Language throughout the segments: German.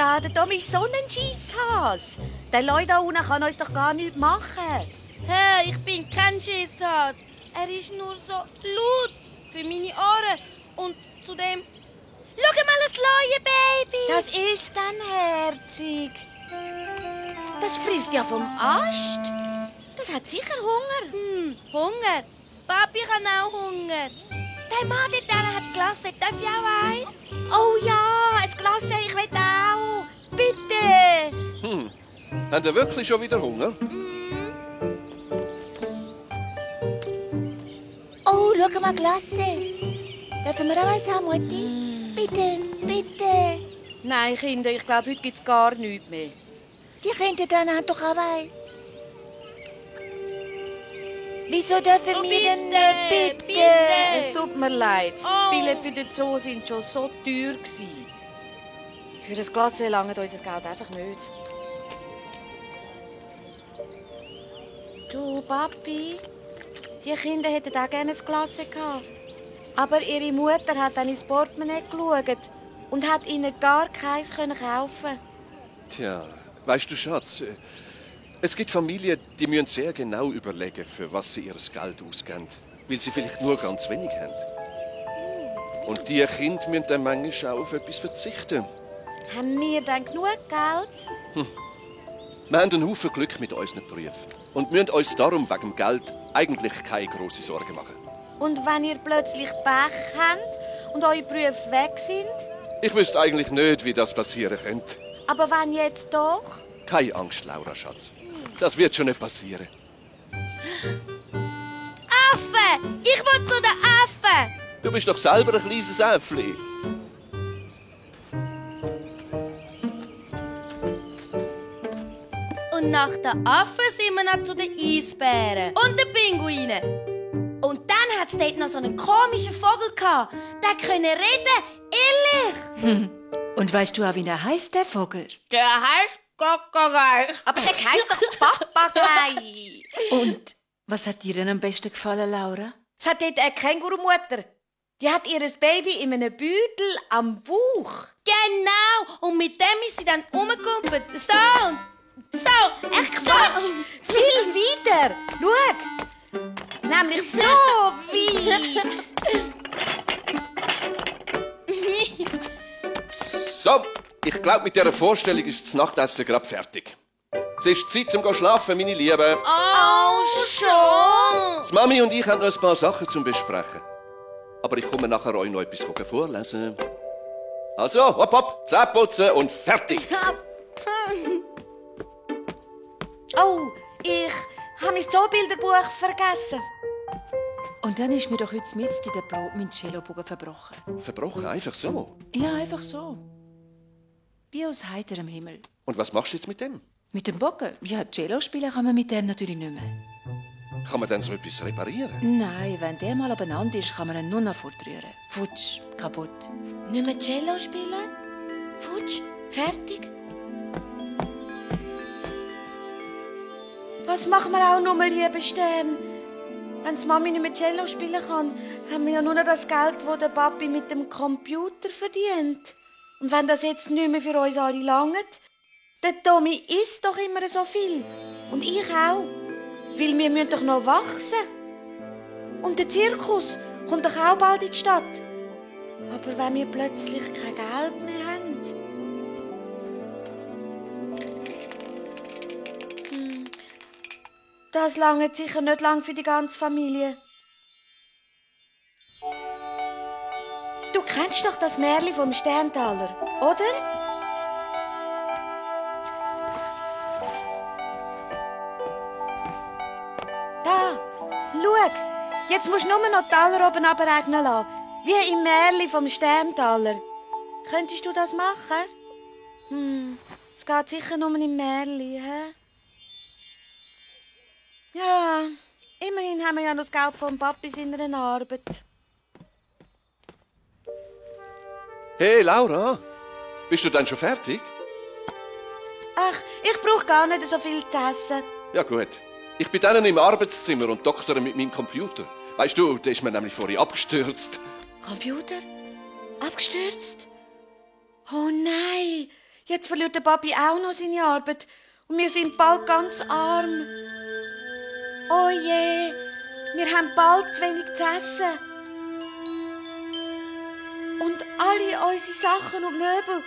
da, der Tom ist so ein Scheisshas. Der Leute da unten kann uns doch gar nichts machen. Hä, ich bin kein Schisshas. Er ist nur so laut für meine Ohren. Und zudem... Schau mal, ein Leuenbaby! Das ist dann herzig. Das frisst ja vom Ast. Das hat sicher Hunger. Hunger? Papi kann auch Hunger. Der Mann dort hat Glasse. Darf ich auch eins? Oh ja, ein Glas, ich will auch. Bitte. Habt ihr wirklich schon wieder Hunger? Oh, schau mal, Glasse. Dürfen wir auch eins haben, Mutti? Bitte, bitte. Nein, Kinder, ich glaube, heute gibt es gar nichts mehr. Die Kinder dann haben doch auch eins. Wieso dürfen wir denn nicht? Bitte. bitte. Es tut mir leid. Oh. Die Billette für den Zoo waren schon so teuer. Für das Glas langt unser Geld einfach nicht. Du, Papi, die Kinder hätten auch gerne ein Glas gehabt. Aber ihre Mutter hat dann ins Portemonnaie geschaut und hat ihnen gar keins kaufen. Tja, weißt du, Schatz, es gibt Familien, die müssen sehr genau überlegen, für was sie ihr Geld ausgeben, weil sie vielleicht nur ganz wenig haben. Und die Kinder müssen dann manchmal auch auf etwas verzichten. Haben wir dann genug Geld? Wir haben einen Haufen Glück mit unseren Berufen und müssen uns darum wegen dem Geld eigentlich keine grossen Sorgen machen. Und wenn ihr plötzlich Pech habt und eure Berufe weg sind? Ich wüsste eigentlich nicht, wie das passieren könnte. Aber wenn jetzt doch? Keine Angst, Laura, Schatz. Das wird schon nicht passieren. Affe! Ich will zu den Affen! Du bist doch selber ein kleines Äffli. Und nach den Affen sind wir noch zu den Eisbären und den Pinguinen. Und dann hat es dort noch so einen komischen Vogel gehabt. Der konnte reden, ehrlich. Und weißt du auch, wie er heisst, der Vogel? Der heißt Papagei. Aber der heisst doch Papagei. Und was hat dir denn am besten gefallen, Laura? Es hat dort eine Kängurumutter. Die hat ihr Baby in einem Büdel am Bauch. Genau. Und mit dem ist sie dann umgekumpelt. So und so. Echt Quatsch! Viel weiter! Schau! Nämlich so weit! So, ich glaube, mit dieser Vorstellung ist das Nachtessen gerade fertig. Es ist Zeit zum Schlafen, meine Lieben. Oh, schon. Das Mami und ich haben noch ein paar Sachen zum Besprechen. Aber ich komme nachher euch noch etwas vorlesen. Also, hopp, hopp, Zähne putzen und fertig. Oh, ich habe mein Zoobilderbuch vergessen. Und dann ist mir doch heute mitten in der Probe mein Cellobogen verbrochen. Verbrochen, einfach so. Ja, einfach so. Wie aus heiterem Himmel. Und was machst du jetzt mit dem? Mit dem Bogen? Ja, Cello spielen kann man mit dem natürlich nicht mehr. Kann man dann so etwas reparieren? Nein, wenn der mal abeinander ist, kann man ihn nur noch fortrühren. Futsch, kaputt. Nicht mehr Cello spielen? Futsch, fertig. Was machen wir auch noch mal, lieber Stern? Wenn die Mami nicht mehr Cello spielen kann, haben wir ja nur noch das Geld, das der Papi mit dem Computer verdient. Und wenn das jetzt nicht mehr für uns alle langt, der Tommy isst doch immer so viel. Und ich auch. Weil wir müssen doch noch wachsen. Und der Zirkus kommt doch auch bald in die Stadt. Aber wenn wir plötzlich kein Geld mehr haben... Das langt sicher nicht lang für die ganze Familie. Du kennst doch das Märchen vom Sterntaler, oder? Da, schau. Jetzt musst du nur noch die Taler oben abregnen lassen. Wie im Märchen vom Sterntaler. Könntest du das machen? Es geht sicher nur im Märchen, hä? Ja, immerhin haben wir ja noch das Geld vom Papi seiner Arbeit. Hey, Laura, bist du dann schon fertig? Ach, ich brauche gar nicht so viel zu essen. Ja gut. Ich bin dann im Arbeitszimmer und doktere mit meinem Computer. Weißt du, der ist mir nämlich vorhin abgestürzt. Computer? Abgestürzt? Oh nein! Jetzt verliert der Papi auch noch seine Arbeit. Und wir sind bald ganz arm. Oh je, wir haben bald zu wenig zu essen. Und alle unsere Sachen und Möbel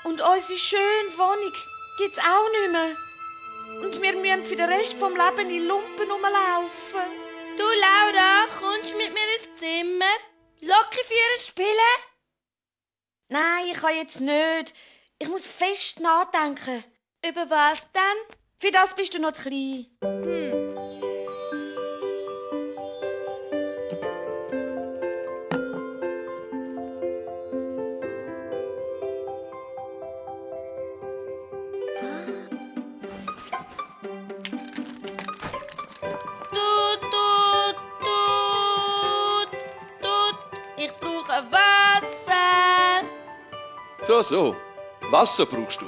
und unsere schöne Wohnung gibt's auch nicht mehr. Und wir müssen für den Rest vom Leben in Lumpen rumlaufen. Du, Laura, kommst du mit mir ins Zimmer? Lockenführer spielen? Nein, ich kann jetzt nicht. Ich muss fest nachdenken. Über was denn? Für das bist du noch zu klein. Ich brauche Wasser. So. Wasser brauchst du.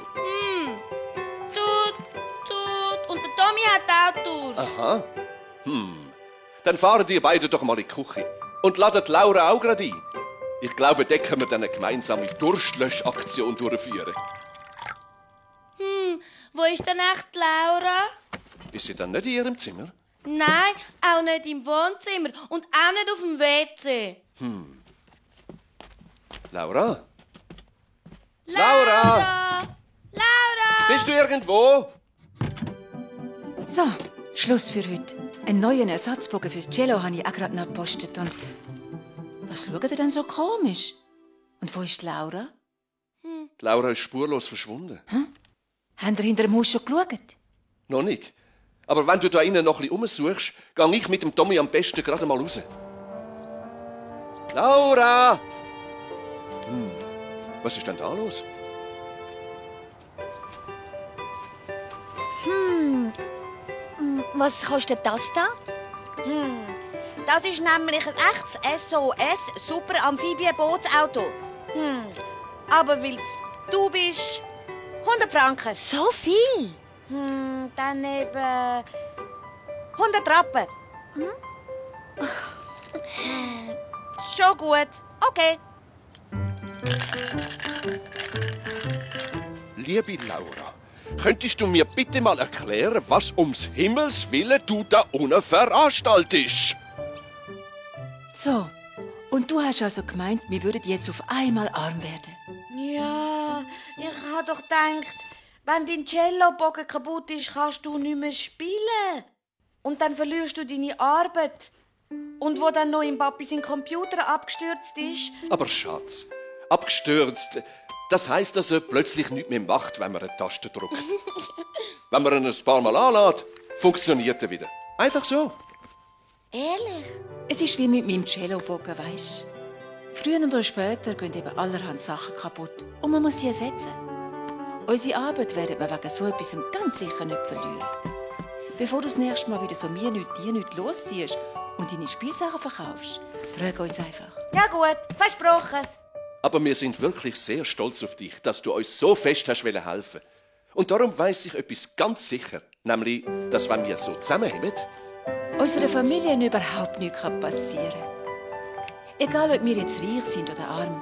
Und der Tommy hat auch Durst. Aha. Dann fahren die beiden doch mal in die Küche. Und laden die Laura auch gerade ein. Ich glaube, da können wir dann eine gemeinsame Durstlöschaktion durchführen. Wo ist denn echt Laura? Ist sie dann nicht in ihrem Zimmer? Nein, auch nicht im Wohnzimmer und auch nicht auf dem WC. Laura? Laura! Bist du irgendwo? So, Schluss für heute. Einen neuen Ersatzbogen fürs Cello habe ich auch gerade noch gepostet. Und was schaut ihr denn so komisch? Und wo ist die Laura? Die Laura ist spurlos verschwunden. Habt ihr hinter dem Haus schon geschaut? Noch nicht. Aber wenn du da innen noch ein bisschen umsuchst, gehe ich mit dem Tommy am besten gerade mal raus. Laura! Was ist denn da los? Was kostet das da? Das ist nämlich ein echtes SOS Super Amphibienbootsauto. Aber weil du bist 100 Franken. So viel? Dann eben 100 Rappen. Schon gut. Okay. Liebe Laura, könntest du mir bitte mal erklären, was ums Himmels Willen du da unten veranstaltest? So, und du hast also gemeint, wir würden jetzt auf einmal arm werden. Ja, ich habe doch gedacht, wenn dein Cellobogen kaputt ist, kannst du nicht mehr spielen. Und dann verlierst du deine Arbeit. Und wo dann noch im Papi sein Computer abgestürzt ist. Aber Schatz, abgestürzt, das heisst, dass er plötzlich nichts mehr macht, wenn man eine Taste drückt. Wenn man ihn ein paar Mal anlässt, funktioniert er wieder. Einfach so. Ehrlich? Es ist wie mit meinem Cellobogen, weisst. Früher oder später gehen eben allerhand Sachen kaputt und man muss sie ersetzen. Unsere Arbeit werden wir wegen so etwas ganz sicher nicht verlieren. Bevor du das nächste Mal wieder so mir nicht, dir nicht losziehst und deine Spielsachen verkaufst, frag uns einfach. Ja gut, versprochen. Aber wir sind wirklich sehr stolz auf dich, dass du uns so fest hast helfen. Und darum weiss ich etwas ganz sicher, nämlich, dass wenn wir so zusammenhalten, Unserer Familie überhaupt nichts passieren kann. Egal, ob wir jetzt reich sind oder arm,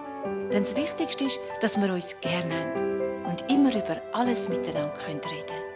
denn das Wichtigste ist, dass wir uns gerne haben und immer über alles miteinander reden können.